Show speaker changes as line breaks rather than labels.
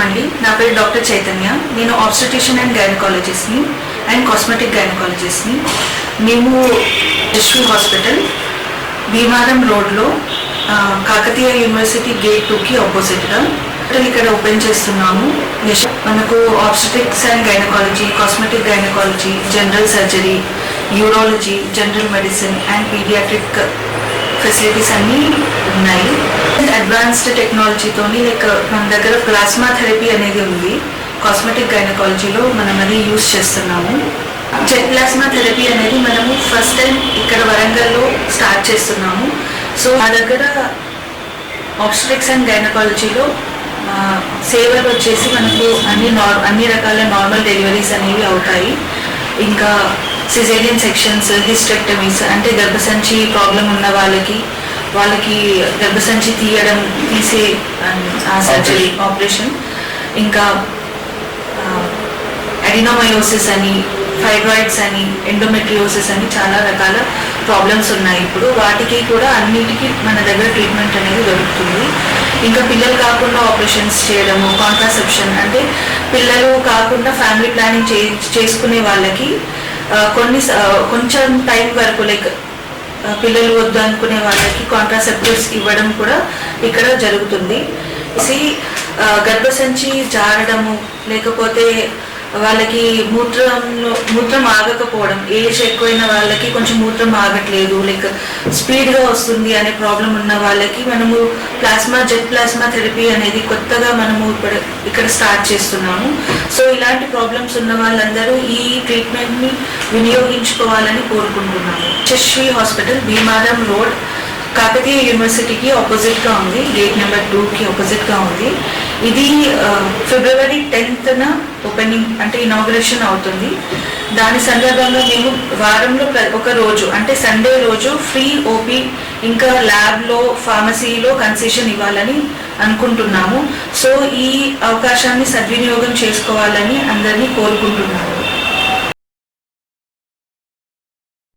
అండి, నా పేరు డాక్టర్ చైతన్య. నేను ఆబ్స్టెట్రిషియన్ అండ్ గైనకాలజిస్ట్ని అండ్ కాస్మెటిక్ గైనకాలజిస్ట్ని. మేము యశ్వి హాస్పిటల్ భీమారం రోడ్లో కాకతీయ యూనివర్సిటీ గేట్ 2కి ఆపోజిట్గా ఇక్కడ ఓపెన్ చేస్తున్నాము. మనకు obstetrics and gynaecology, cosmetic gynaecology, general surgery, urology, general medicine and paediatric facilities అన్నీ ఉన్నాయి. అడ్వాన్స్డ్ టెక్నాలజీతోని మన దగ్గర ప్లాస్మా థెరపీ అనేది ఉంది. కాస్మెటిక్ గైనకాలజీలో మనం అది యూజ్ చేస్తున్నాము. జెట్ ప్లాస్మా థెరపీ అనేది మనము ఫస్ట్ టైం ఇక్కడ వరంగల్లో స్టార్ట్ చేస్తున్నాము. సో మా దగ్గర ఆబ్స్టెట్రిక్స్ అండ్ గైనకాలజీలో సేవలు వచ్చేసి మనకు అన్ని రకాల నార్మల్ డెలివరీస్ అనేవి అవుతాయి. ఇంకా సిజేరియన్ సెక్షన్స్, హిస్టెక్టమీస్ అంటే గర్భసంచి ప్రాబ్లం ఉన్న వాళ్ళకి గర్భసంచి తీసే సర్జరీ ఆపరేషన్, ఇంకా అడినోమయోసిస్ అని, ఫైబ్రాయిడ్స్ అని, ఎండోమెట్రియోసిస్ అని చాలా రకాల ప్రాబ్లమ్స్ ఉన్నాయి. ఇప్పుడు వాటికి కూడా అన్నిటికీ మన దగ్గర ట్రీట్మెంట్ అనేది దొరుకుతుంది. ఇంకా పిల్లలు కాకుండా ఆపరేషన్స్ చేయడము, కాంట్రాసెప్షన్ అంటే పిల్లలు కాకుండా ఫ్యామిలీ ప్లానింగ్ చేసుకునే వాళ్ళకి కొంచెం టైం వరకు పిల్లలు వద్దు అనుకునే వాళ్ళకి కాంట్రాసెప్టివ్స్ ఇవ్వడం కూడా ఇక్కడ జరుగుతుంది. గర్భసంచి జారడము, లేకపోతే వాళ్ళకి మూత్రం ఆగకపోవడం, ఏజ్ ఎక్కువైన వాళ్ళకి కొంచెం మూత్రం ఆగట్లేదు, స్పీడ్గా వస్తుంది అనే ప్రాబ్లం ఉన్న వాళ్ళకి మనము జెట్ ప్లాస్మా థెరపీ అనేది కొత్తగా మనము ఇక్కడ స్టార్ట్ చేస్తున్నాము. సో ఇలాంటి ప్రాబ్లమ్స్ ఉన్న వాళ్ళందరూ ఈ ట్రీట్మెంట్ని వినియోగించుకోవాలని కోరుకుంటున్నాము. యశ్వి హాస్పిటల్ భీమారం రోడ్ కాకతీయ యూనివర్సిటీకి ఆపోజిట్గా ఉంది, గేట్ నెంబర్ 2కి ఆపోజిట్గా ఉంది. ఇది ఫిబ్రవరి 10న ఓపెనింగ్ అంటే ఇనాగ్రేషన్ అవుతుంది. దాని సందర్భంగా మేము వారంలో ఒక రోజు అంటే సండే రోజు ఫ్రీ ఓపీ, ఇంకా ల్యాబ్లో, ఫార్మసీలో కన్సెషన్ ఇవ్వాలని అనుకుంటున్నాము. సో ఈ అవకాశాన్ని సద్వినియోగం చేసుకోవాలని అందరినీ కోరుకుంటున్నాము.